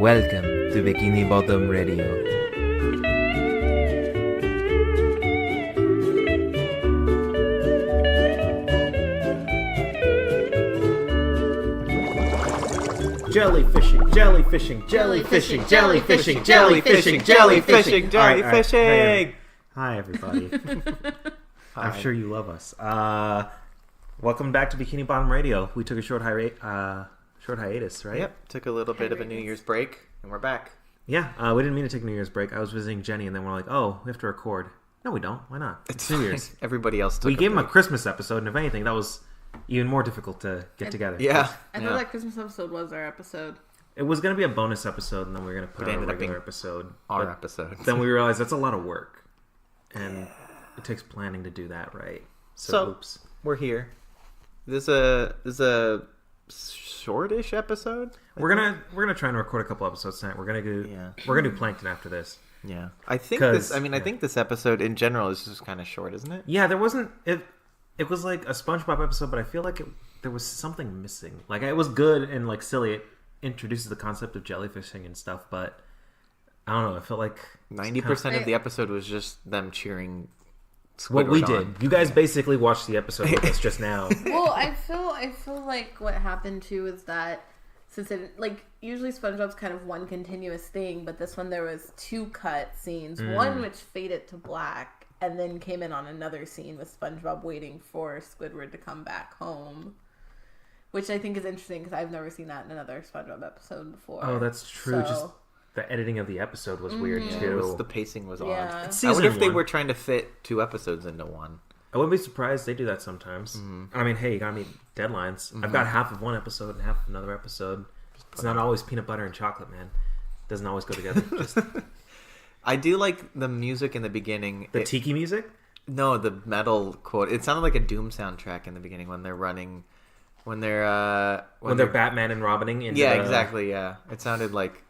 Welcome to Bikini Bottom Radio. Jellyfishing, jellyfishing, jellyfishing, jellyfishing, jellyfishing, jellyfishing, jellyfishing. Hi, everybody. I'm sure you love us. Welcome back to Bikini Bottom Radio. We took a short hiatus, right? Yep, took a little bit of a New Year's break, and we're back. Yeah, we didn't mean to take a New Year's break. I was visiting Jenny, and then we're like, oh, we have to record. No, we don't. Why not? It's New Year's. Everybody else took We gave him a Christmas episode, and if anything, that was even more difficult to get together. Yeah. I thought that Christmas episode was our episode. It was going to be a bonus episode, and then we were going to put out a regular episode. Our episode. Then we realized that's a lot of work, and it takes planning to do that, right? So oops. We're here. This is a shortish episode. We're gonna try and record a couple episodes tonight. We're gonna do Plankton after this. Yeah, I think this. I mean, I think this episode in general is just kind of short, isn't it? Yeah, there wasn't it. It was like a SpongeBob episode, but I feel like there was something missing. Like it was good and like silly. It introduces the concept of jellyfishing and stuff, but I don't know. I felt like 90% of the episode was just them cheering Squidward what we on. did. You guys basically watched the episode with us just now. Well, I feel like what happened too is that since it usually SpongeBob's kind of one continuous thing, but this one there was two cut scenes. One which faded to black. And then came in on another scene with SpongeBob waiting for Squidward to come back home. Which I think is interesting because I've never seen that in another SpongeBob episode before. Oh, that's true. So, just the editing of the episode was weird too. The pacing was odd. Yeah. I wonder if they were trying to fit 2 episodes into one. I wouldn't be surprised they do that sometimes. I mean, hey, you gotta meet deadlines. I've got half of one episode and half of another episode. It's not always peanut butter and chocolate, man. Doesn't always go together. Just... I do like the music in the beginning. The tiki music? No, the metal quote. It sounded like a Doom soundtrack in the beginning when they're running, when they're Batman and Robining. Exactly. Yeah, it sounded like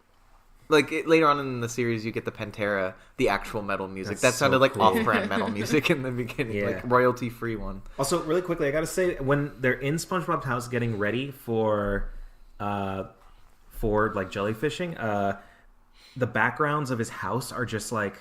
later on in the series you get the Pantera, the actual metal music. That sounded like off-brand metal music in the beginning, like royalty-free one. Also, really quickly, I gotta say, when they're in SpongeBob's house getting ready for like jellyfishing, the backgrounds of his house are just like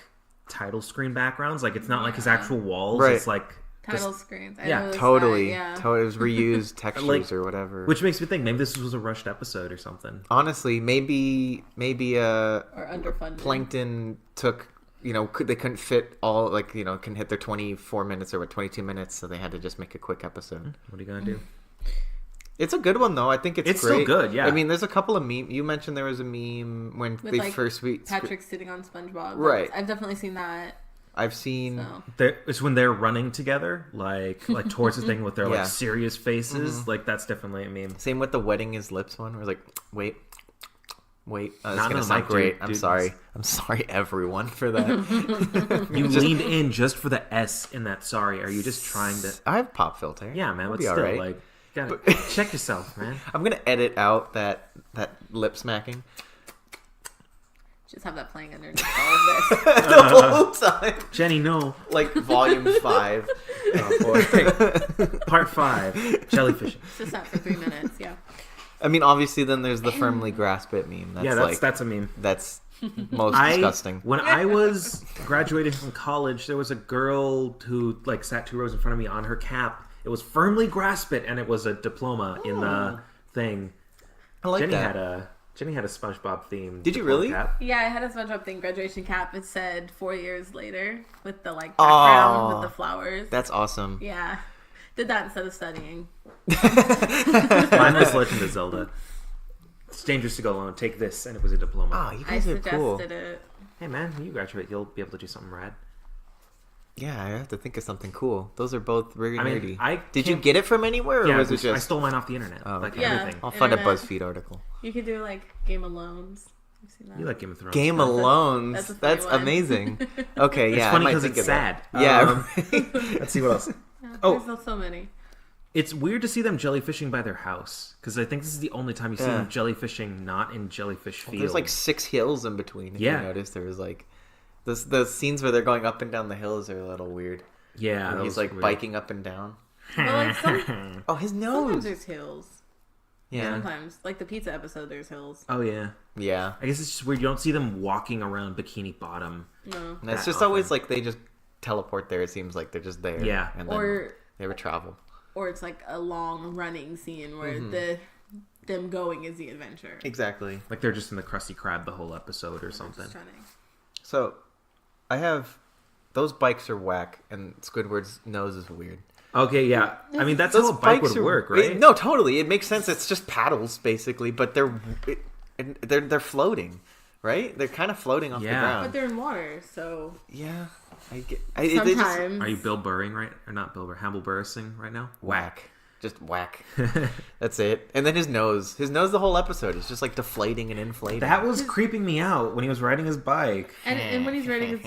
title screen backgrounds. Like it's not like his actual walls. Right. It's like title screens. Totally. It was reused textures or whatever. Which makes me think maybe this was a rushed episode or something. Honestly, maybe or underfunded. Plankton took. They couldn't fit all can hit their 24 minutes or 22 minutes, so they had to just make a quick episode. What are you gonna do? It's a good one though. I think it's great. Still good. Yeah. I mean, there's a couple of memes. You mentioned there was a meme when with, they first meet Patrick sitting on SpongeBob. Right. I've definitely seen that. I've seen. It's when they're running together, like towards the thing with their like serious faces. Like that's definitely a meme. Same with the wedding his lips one. Where it's like, wait. It's gonna sound mic, great. dude. I'm sorry. I'm sorry, everyone, for that. You leaned in just for the S in that. Sorry, are you just trying to? I have pop filter. Yeah, man. It'll But be still, all right. like, gotta check yourself, man. I'm gonna edit out that lip smacking. Just have that playing underneath all of this. The whole time. Jenny, no. Like volume 5. Oh boy. Part 5. Jellyfishing. Just that for 3 minutes. Yeah. I mean, obviously, then there's the firmly grasp it meme. That's a meme. That's most disgusting. When I was graduating from college, there was a girl who like sat 2 rows in front of me. On her cap, it was firmly grasp it, and it was a diploma in the thing. I like Jenny that. Jenny had a SpongeBob theme. Did you really? Cap. Yeah, I had a SpongeBob thing graduation cap. It said 4 years later with the background with the flowers. That's awesome. Yeah. Did that instead of studying. Mine was Legend of Zelda. It's dangerous to go alone. Take this, and it was a diploma. Oh, you guys are cool. I suggested it. Hey man, when you graduate, you'll be able to do something rad. Yeah, I have to think of something cool. Those are both very nerdy. Did you can't- get it from anywhere, or Yeah, was it just? I stole mine off the internet. Oh, like yeah. everything. I'll find a Internet. BuzzFeed article. You could do Game of Loans. You've seen that? You like Game of Thrones. Game of Loans. That's a funny That's one. amazing. Okay, yeah, It's funny I might because think it's of that. sad. Yeah. Let's see what else. Yeah, Oh. there's so many. It's weird to see them jellyfishing by their house because I think this is the only time you see them jellyfishing not in jellyfish field. There's 6 hills in between. If you notice, there was the scenes where they're going up and down the hills are a little weird. Yeah, He's weird. biking up and down. Well, Oh, his nose. sometimes there's hills. Yeah. Sometimes, like the pizza episode, there's hills. Oh yeah. Yeah. I guess it's just weird. You don't see them walking around Bikini Bottom. No. And it's just often. always like they just teleport there. It seems like they're just there. Yeah. And then they would travel. Or it's like a long running scene where them going is the adventure. Exactly. Like they're just in the Krusty Krab the whole episode or something. Just running. So, I have those bikes are whack, and Squidward's nose is weird. Okay, yeah. I mean, that's Those how a bike bikes would are- work, right? No, totally. It makes sense. It's just paddles, basically, but they're floating, right? They're kind of floating off the Yeah. ground. But they're in water, so Yeah, they just sometimes. Are you Bill Burring right or not Bill Burr? Hamble Burrissing right now? whack, just whack. That's it. And then his nose, the whole episode is just like deflating and inflating. That was creeping me out when he was riding his bike. And when he's riding his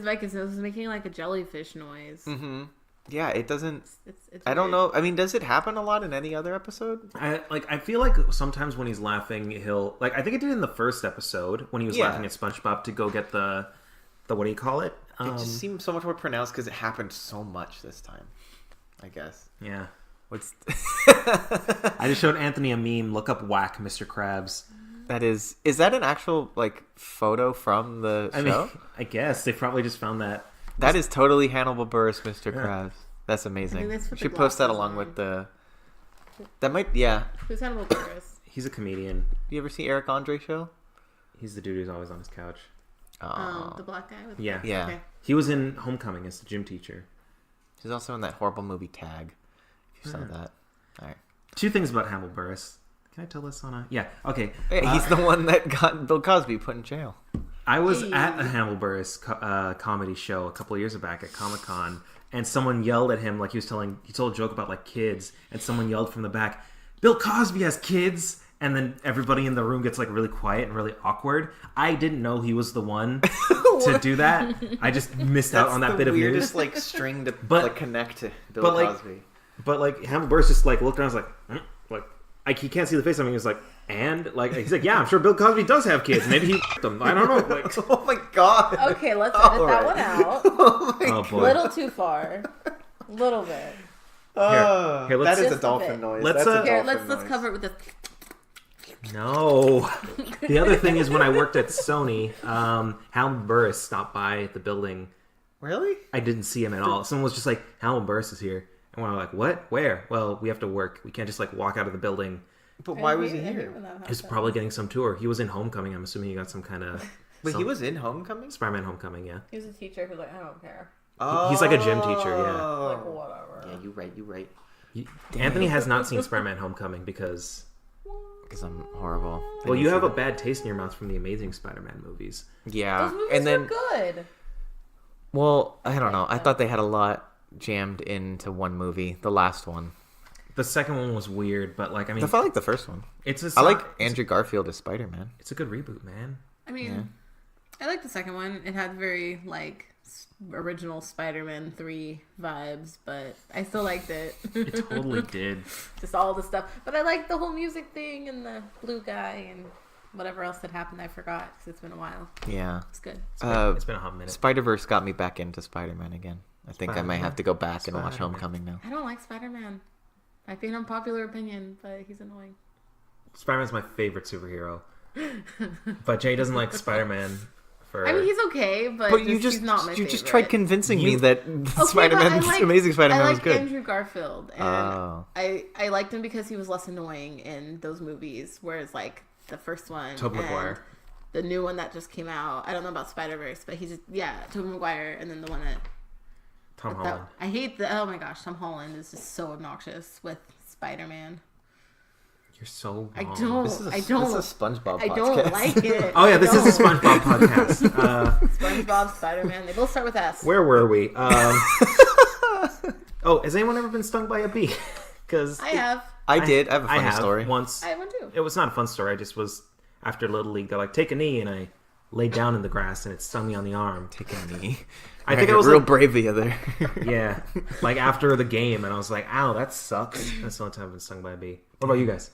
bike, his nose is making like a jellyfish noise. Mm-hmm. Yeah, it doesn't. It's I don't weird. know. I mean, does it happen a lot in any other episode? I feel like sometimes when he's laughing, he'll I think it did in the first episode when he was Yeah. laughing at SpongeBob to go get the what do you call it? It just seems so much more pronounced because it happened so much this time. I guess. Yeah. What's I just showed Anthony a meme. Look up whack Mr. Krabs. that? Is that an actual photo from the show? I mean, I guess they probably just found that. That is totally Hannibal Buress, Mr. Krabs. That's amazing. I think that's You what should the post that glasses along on. with the. That might, yeah. Who's Hannibal Buress? He's a comedian. You ever see Eric Andre show? He's the dude who's always on his couch. The black guy with Yeah. Yeah. Okay. He was in Homecoming as the gym teacher. He's also in that horrible movie Tag. If you saw that. All right. Two things about Hannibal Buress. Can I tell this on a... Yeah, okay. Hey, he's the one that got Bill Cosby put in jail. I was Hey. at a Hannibal Buress comedy show a couple of years back at Comic-Con, and someone yelled at him, he told a joke about kids, and someone yelled from the back, Bill Cosby has kids! And then everybody in the room gets really quiet and really awkward. I didn't know he was the one to do that. I just missed out on that bit of news. weirdest string to But- connect to Bill but, Cosby. But Hannibal Buress just looked around and was he can't see the face. I mean, he was he's like, yeah, I'm sure Bill Cosby does have kids. Maybe he them. I don't know. Oh my god. Okay, let's edit All that right. one out. Oh A boy. little too far. A little bit. Here, let's- that is Just a a dolphin bit. noise. Let's, That's a Here, dolphin let's noise. cover it with this. No. The other thing is when I worked at Sony, Hannibal Buress stopped by the building. Really? I didn't see him at all. Someone was just like, Hannibal Buress is here. And we're like, what? Where? Well, we have to work. We can't just walk out of the building. But why was he I hate here? when that He was happens. probably getting some tour. He was in Homecoming. I'm assuming he got some kind of... But he was in Homecoming? Spider-Man Homecoming, yeah. He was a teacher who's like, I don't care. He's like a gym teacher, yeah. Like, whatever. Yeah, you right. Anthony has not seen Spider-Man Homecoming because... Because I'm horrible. Well, you have a bad taste in your mouth from the Amazing Spider-Man movies. Yeah. Those movies And then, were good. well, I don't know. I thought they had a lot jammed into one movie. The last one. The second one was weird, but I mean... I felt like the first one. It's a I like Andrew Garfield as Spider-Man. It's a good reboot, man. I mean, I like the second one. It had very, original Spider-Man 3 vibes, but I still liked it. It totally did. Just all the stuff. But I like the whole music thing and the blue guy and whatever else that happened. I forgot because it's been a while. Yeah. It's good. It's been a hot minute. Spider-Verse got me back into Spider-Man again. I think I might Spider-Man. have to go back and watch Spider-Man. Homecoming now. I don't like Spider-Man. Might be an unpopular opinion, but he's annoying. Spider-Man's my favorite superhero. But Jay doesn't like Spider-Man for... I mean, he's okay, but, But you he's not my you favorite. just tried convincing me You- that Okay, Spider-Man, but I like- Amazing Spider-Man I was like good. Andrew Garfield, and Oh. I liked him because he was less annoying in those movies, whereas the first one, Tobey and Maguire. the new one that just came out. I don't know about Spider-Verse, but Tobey Maguire, and then the one that Tom that- Holland. I hate oh my gosh, Tom Holland is just so obnoxious with Spider-Man. You're so wrong. I don't. This is I don't. This is a SpongeBob I podcast. don't like it. Oh yeah, this I is a don't. SpongeBob podcast. SpongeBob, Spider-Man. They both start with S. Where were we? Oh, has anyone ever been stung by a bee? Because I have. I did. I have a funny story. Once. I have one too. It was not a fun story. I just was after Little League. They're like, take a knee, and I laid down in the grass, and it stung me on the arm. Take a knee. I think I was real like, brave the other. yeah, after the game, and I was like, ow, that sucks. That's the only time I've been stung by a bee. What about you guys?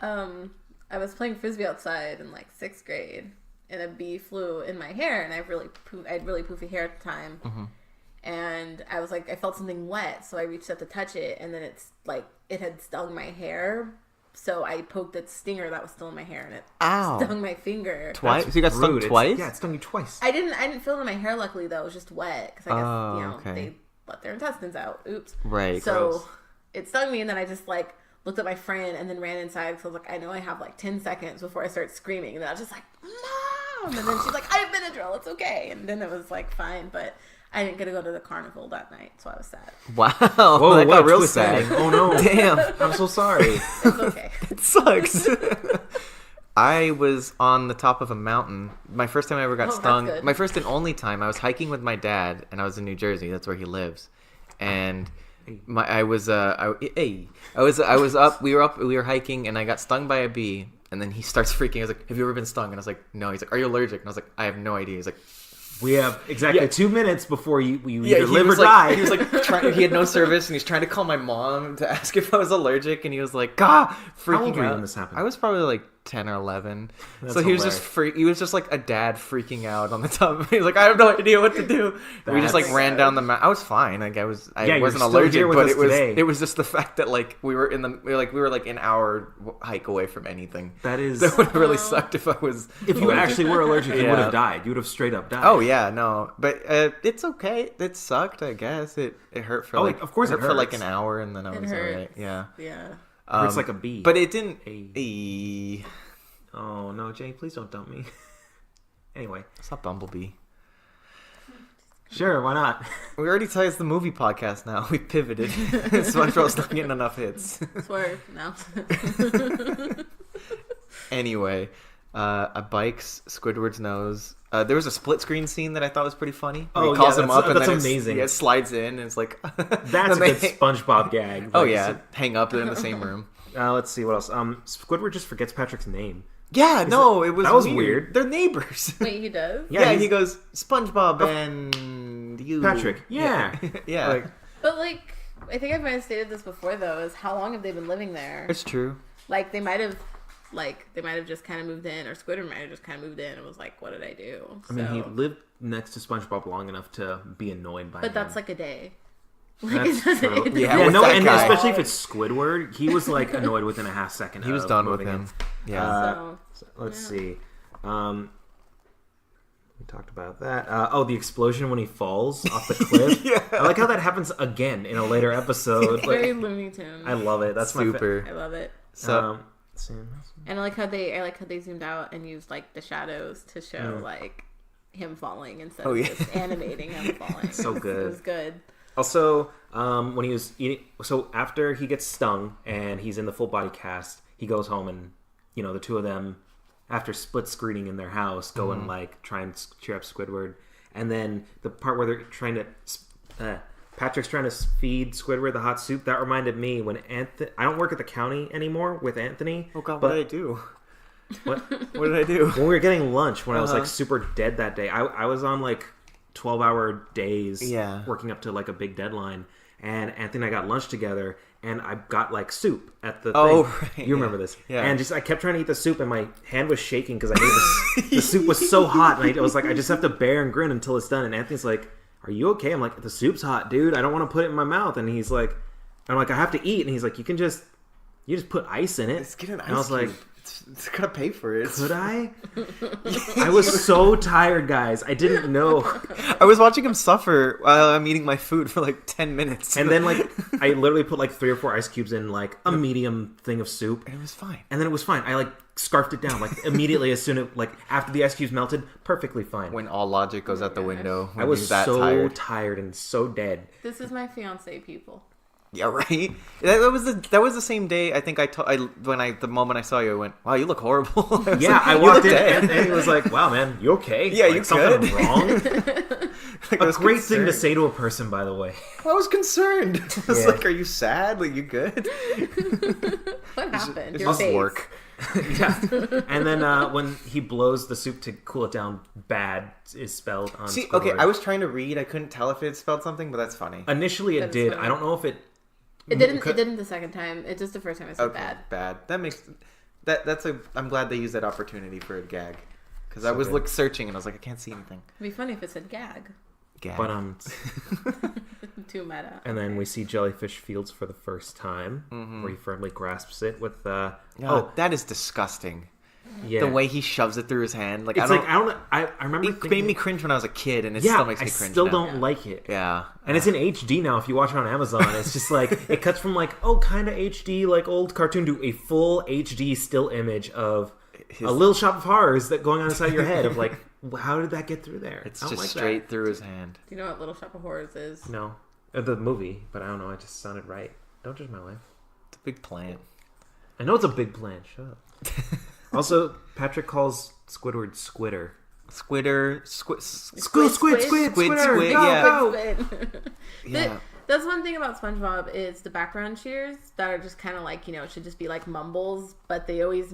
I was playing frisbee outside in 6th grade, and a bee flew in my hair, and I had really poofy hair at the time, and I was I felt something wet, so I reached out to touch it, and then it had stung my hair So I poked its stinger that was still in my hair, and it stung my finger. Twice? So you got stung twice? Yeah, it stung you twice. I didn't feel it in my hair, luckily, though. It was just wet. Because I guess, okay. they let their intestines out. Oops. Right. So gross. it stung me, and then I just, like, looked at my friend and then ran inside. Because I was like, I know I have, like, 10 seconds before I start screaming. And then I was just like, Mom! And then she's like, I have Benadryl. It's okay. And then it was, like, fine. But I didn't get to go to the carnival that night, so I was sad. Wow. Whoa, that got what a real twist sad. ending. Oh, no. Damn. I'm so sorry. It's okay. It sucks. I was on the top of a mountain. My first time I ever got stung. That's good. My first and only time. I was hiking with my dad, and I was in New Jersey. That's where he lives. And I was up. We were hiking, and I got stung by a bee. And then he starts freaking. I was like, "Have you ever been stung?" And I was like, "No." He's like, "Are you allergic?" And I was like, "I have no idea." He's like, We have exactly 2 minutes before you yeah, either he live or was die. He was like, he had no service, and he's trying to call my mom to ask if I was allergic, and he was like, freaking How old were you out. when this happened? I was probably like 10 or 11. That's So he was hilarious. he was just like a dad freaking out on the top. He was like, I have no idea what to do. We just like That's ran down the mountain. I was fine. Like I wasn't you're still allergic, here with but us today. it was just the fact that like we were like an hour hike away from anything. That is... That would have really sucked if I was. If you actually were allergic, you Yeah. would have died. You would have straight up died. Oh yeah, no, but it's okay. It sucked, I guess. It hurt for of course it hurt for like hurts. an hour, and then I It was hurts. alright. Yeah, Yeah. It's like a bee. but it didn't. Hey. Oh, no, Jay, please don't dump me. Anyway. It's not Bumblebee. Sure, why not? We already tell you it's the movie podcast now. We pivoted. SpongeBob's not getting enough hits. Swerve. No. Anyway, a bike's Squidward's nose. There was a split screen scene that I thought was pretty funny. Oh, he calls yeah, him that's- up and that's then amazing. it slides in and it's like That's a then good SpongeBob gag. Oh Like, yeah, hang up in the same room. Let's see what else. Squidward just forgets Patrick's name. Yeah, no, it was that was weird. They're neighbors. Wait, he does? Yeah, he's- he goes SpongeBob and you, Patrick. Yeah. yeah. Like, But, like, I think I might have stated this before, though, is how long have they been living there? It's true. Like, they might have just kind of moved in, or Squidward might have just kind of moved in and was like, what did I do? I mean, he lived next to SpongeBob long enough to be annoyed by him. But that's like a day. Like, That's it doesn't- true. it Yeah, Yeah, with no, that and guy. especially if it's Squidward, he was like annoyed within a half second. He was of done with moving him. in. Yeah. So, Let's yeah. see. We talked about that. The explosion when he falls off the cliff. Yeah. I like how that happens again in a later episode. Very Like, Looney Tunes. I love it. That's super. I love it. So let's see. And I like how they zoomed out and used like the shadows to show like him falling instead Oh, of yeah. just animating him falling. So good. It was good. Also, when he was eating, so after he gets stung and he's in the full body cast, he goes home and the two of them, after split screening in their house, go and like try and cheer up Squidward, and then the part where they're trying to, Patrick's trying to feed Squidward the hot soup. That reminded me when I don't work at the county anymore with Anthony. oh god, but what did I do? what? What did I do? When we were getting lunch, when I was like Uh-huh. super dead that day, I was on like 12-hour days, Yeah. working up to like a big deadline, and Anthony and I got lunch together, and I got like soup at the Oh, thing. right, You remember yeah. this? Yeah. And just I kept trying to eat the soup, and my hand was shaking because I knew the soup was so hot, and I was like, I just have to bear and grin until it's done. And Anthony's like, "Are you okay?" I'm like, "The soup's hot, dude. I don't want to put it in my mouth." And he's like, "I'm like, I have to eat," and he's like, "You just put ice in it." Let's get an ice and I was cube. like, it's gonna pay for it. could I? I was so tired, guys. I didn't know. I was watching him suffer while I'm eating my food for like 10 minutes. And then, like, I literally put like 3 or 4 ice cubes in like a medium thing of soup, and it was fine. and then it was fine. I like scarfed it down like immediately as soon as like after the ice cubes melted, perfectly fine. When all logic goes out the window. When I was you're that so tired. and so dead. This is my fiance, people. Yeah, right. That was the same day. I think the moment I saw you, I went, "Wow, you look horrible." I was Yeah, like, I "You walked look in dead." and he was like, "Wow, man, you okay? Yeah, like, you something good?" wrong?" Like, I A was great thing to concerned. say to a person, by the way. I was concerned. I was Yeah. like, "Are you sad? Like, you good?" What happened? It's Your just face. work. Yeah. And then when he blows the soup to cool it down, bad is spelled on See, Squidward. okay, I was trying to read. I couldn't tell if it spelled something, but that's funny. Initially, it That's did. funny. I don't know if it. It didn't the second time. It's just the first time I said Okay, bad. That makes that's a. I'm glad they used that opportunity for a gag, because I So was good. searching and I was like, I can't see anything. It'd be funny if it said gag. Gag. But Too meta. and then we see Jellyfish Fields for the first time, where he firmly grasps it with that is disgusting. yeah. The way he shoves it through his hand, like It's I remember it made me cringe when I was a kid, and it still makes me cringe. I still now. don't like it. Yeah, And it's in HD now. If you watch it on Amazon, it's just like it cuts from like kind of HD like old cartoon to a full HD still image of a Little Shop of Horrors that going on inside your head of like, how did that get through there? It's I don't just like straight that. through his hand. Do you know what Little Shop of Horrors is? No, the movie, but I don't know. It just sounded right. Don't judge my life. It's a big plant. I know it's a big plan. Shut up. Also, Patrick calls Squidward Squitter. Squidder, Squid, Squidder, go, yeah. go. Yeah. That's one thing about SpongeBob is the background cheers that are just kind of like, it should just be like mumbles, but they always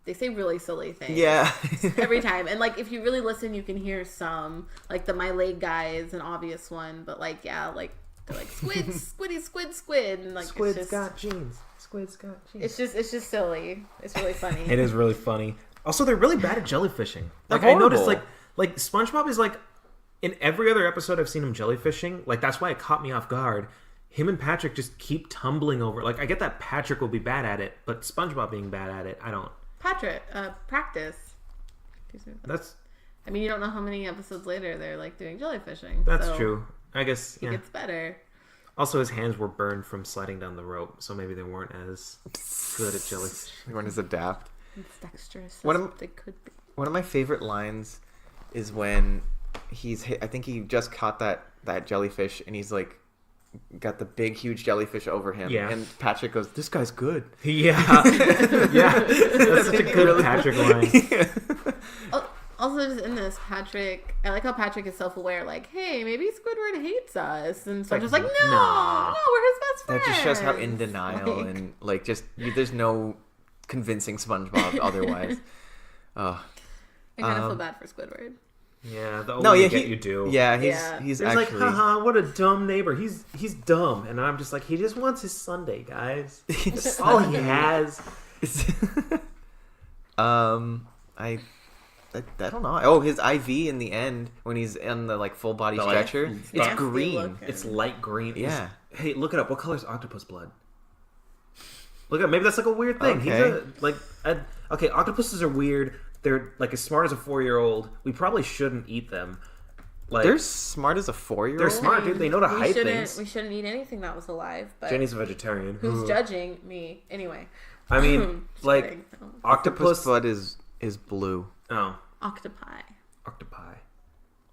they say really silly things. Yeah. Every time. And like, if you really listen, you can hear some, like the My Leg guy is an obvious one, but like, yeah, like, they're like, squid, squiddy, squid. And like, Squid's it's just, got jeans. Squid's got jeans. it's just silly. It's really funny. It is really funny. Also, they're really bad at jellyfishing. Like They're I noticed, horrible. like SpongeBob is like in every other episode I've seen him jellyfishing. Like that's why it caught me off guard. Him and Patrick just keep tumbling over. Like I get that Patrick will be bad at it, but SpongeBob being bad at it, I don't. Patrick, practice. That's I mean, you don't know how many episodes later they're like doing jellyfishing. that's so true. I guess He gets better. Also, his hands were burned from sliding down the rope, so maybe they weren't as good at jellyfish. Everyone is adapt. It's dexterous. What That's am- what they could be. One of my favorite lines is when he's hit, I think he just caught that jellyfish, and he's like got the big huge jellyfish over him. Yeah. And Patrick goes, "This guy's good." Yeah, yeah, that's such a good Patrick line. Also, just in this, Patrick, I like how Patrick is self-aware, like, hey, maybe Squidward hates us. And so just like, no, nah. we're his best friend. That just shows how in denial and like just there's no convincing SpongeBob otherwise. I kind of feel bad for Squidward. Yeah, the older you get, you do. Yeah, he's He's actually like, haha, what a dumb neighbor. He's dumb. And I'm just like, he just wants his Sunday, guys. That's all he has. I don't know. Oh, his IV in the end when he's in the like full body stretcher, it's nasty green. looking. It's light green. Yeah. Hey, look it up. What color is octopus blood? Look up. Maybe that's like a weird thing. Okay. Okay, octopuses are weird. They're like as smart as a 4-year-old. We probably shouldn't eat them. Like They're smart as a 4-year-old. they're smart, dude. They know to hide things. We shouldn't eat anything that was alive. But Jenny's a vegetarian. who's judging me? Anyway. I mean, Just like kidding. octopus. blood is blue. Oh, Octopi. octopi.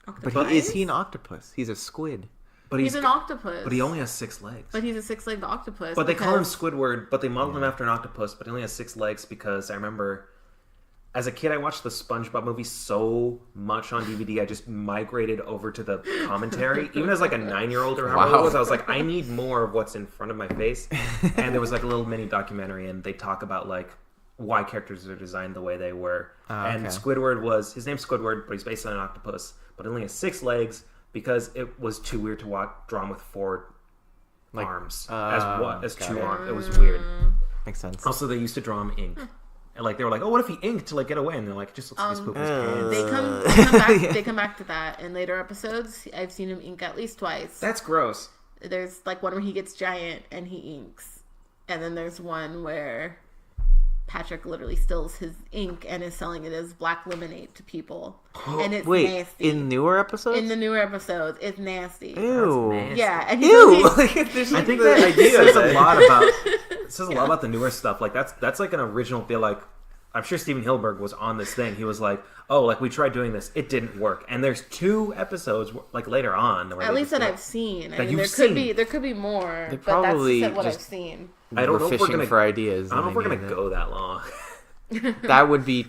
But Octopi? is he an octopus? He's a squid. But He's an octopus. But he only has 6 legs. But he's a 6-legged octopus. But they call him because- Squidward, but they modeled him after an octopus, but he only has 6 legs because I remember as a kid I watched the SpongeBob movie so much on DVD I just migrated over to the commentary. Even as like a 9-year-old or however Wow. it was, I was like, I need more of what's in front of my face. And there was like a little mini documentary and they talk about like why characters are designed the way they were. And okay. Squidward his name's Squidward, but he's based on an octopus, but he only has 6 legs because it was too weird to watch drawn with 4 arms as got 2 it. arms. It was weird. Makes sense. Also, they used to draw him ink. And like they were like, "Oh, what if he inked to like get away?" And they're like, "Just looks like he's pooping his pants." They come back to that in later episodes. I've seen him ink at least twice. That's gross. There's like one where he gets giant and he inks, and then there's one where Patrick literally steals his ink and is selling it as black lemonade to people, and it's Wait, nasty. in newer episodes? In the newer episodes, it's nasty. Ew. nasty. Yeah, and Ew. he's I think that idea says a lot about the newer stuff. Like that's like an original feel. Like I'm sure Steven Hilberg was on this thing. He was like, "Oh, like we tried doing this, it didn't work." And there's 2 episodes like later on. Where at least that I've seen. I That mean, you've there could be more, They but probably that's what I've just- seen. I don't We're know if we're fishing gonna for ideas. I don't know if we're and gonna they go that long. That would be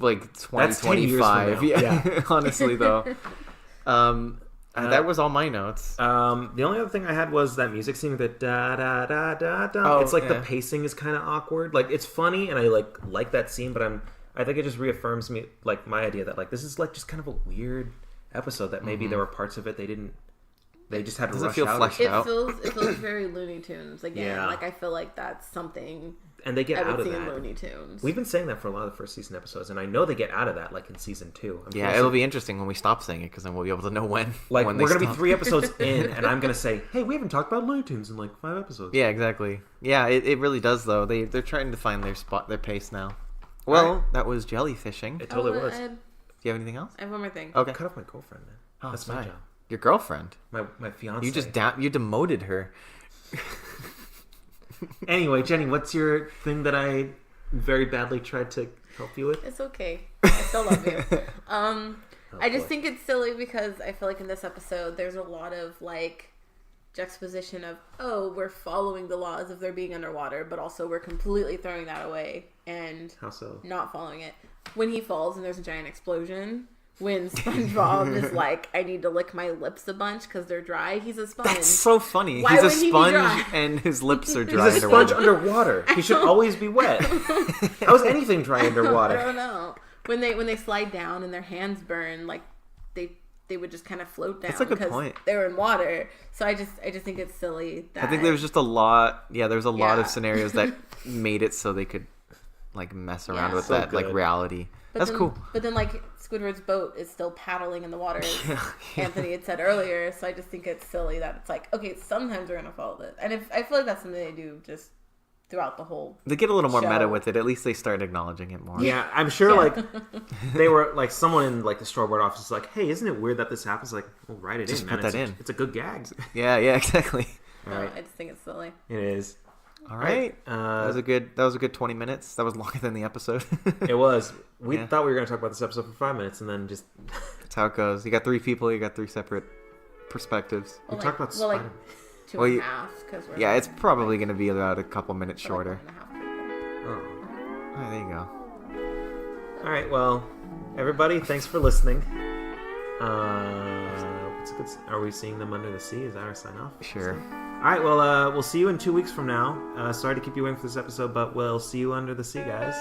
like That's 10 years from 2025. now. Yeah. Honestly, though. That was all my notes. The only other thing I had was that music scene with the da da da da da. Oh, It's like the yeah. pacing is kind of awkward. Like it's funny and I like that scene, but I think it just reaffirms me like my idea that like this is like just kind of a weird episode that maybe there were parts of it they They just had to Doesn't rush feel out. fleshed It out. feels very Looney Tunes again. Yeah. Like I feel like that's something And they get I out would of see in that. Looney Tunes. We've been saying that for a lot of the first season episodes, and I know they get out of that like in season 2. I'm Yeah, curious it'll if- be interesting when we stop saying it, because then we'll be able to know when. like when we're they gonna be stop. 3 episodes in, and I'm gonna say, "Hey, we haven't talked about Looney Tunes in like 5 episodes." Yeah, exactly. Yeah, it really does though. They're trying to find their spot, their pace now. Well, Alright. that was jellyfishing. It totally was. I Do you have anything else? have one more thing. Okay. Cut off my girlfriend, man. Oh, That's my sorry. job. Your girlfriend. My fiance. You just you demoted her. Anyway, Jenny, what's your thing that I very badly tried to help you with? It's okay. I still love you. I just boy. think it's silly because I feel like in this episode there's a lot of like juxtaposition of, oh, we're following the laws of there being underwater, but also we're completely throwing that away and How so? not following it. When he falls and there's a giant explosion, when SpongeBob is like, I need to lick my lips a bunch because they're dry, he's a sponge. That's so funny. Why He's a would he be sponge dry? and his lips are dry. He's a sponge underwater. underwater. He should always be wet. How is anything dry I underwater? don't know. When they slide down and their hands burn, like they would just kind of float down That's a good because point. they're in water. So I just think it's silly that I think there's just a lot. Yeah, there's a lot of Yeah. scenarios that made it so they could like mess around Yeah. with So that like good. reality. But That's then, cool. But then like Squidward's boat is still paddling in the water, as Yeah. Anthony had said earlier. So I just think it's silly that it's like, okay, sometimes we're gonna follow this, and if I feel like that's something they do just throughout the whole. They get a little more meta show. with it. At least they start acknowledging it more. Yeah, I'm sure. Yeah. Like they were like someone in like the storyboard office is like, "Hey, isn't it weird that this happens?" Like, well, write it Just in, put man. that It's in. It's a good gag. Yeah, exactly. No, Right. I just think it's silly. It is. All right. That was a good 20 minutes. That was longer than the episode. It was. We Yeah. thought we were going to talk about this episode for 5 minutes, and then just That's how it goes. You got 3 people. You got 3 separate perspectives. we talked about well, like Spider-Man. 2 Well, and you- a half because we're Yeah, it's probably going to be about a couple minutes we're, like, shorter. 1.5 people. Oh. Oh, there you go. All right. Well, everybody, thanks for listening. What's a good? Are we seeing them under the sea? Is that our sign off? Sure. All right. Well, we'll see you in 2 weeks from now. Sorry to keep you waiting for this episode, but we'll see you under the sea, guys.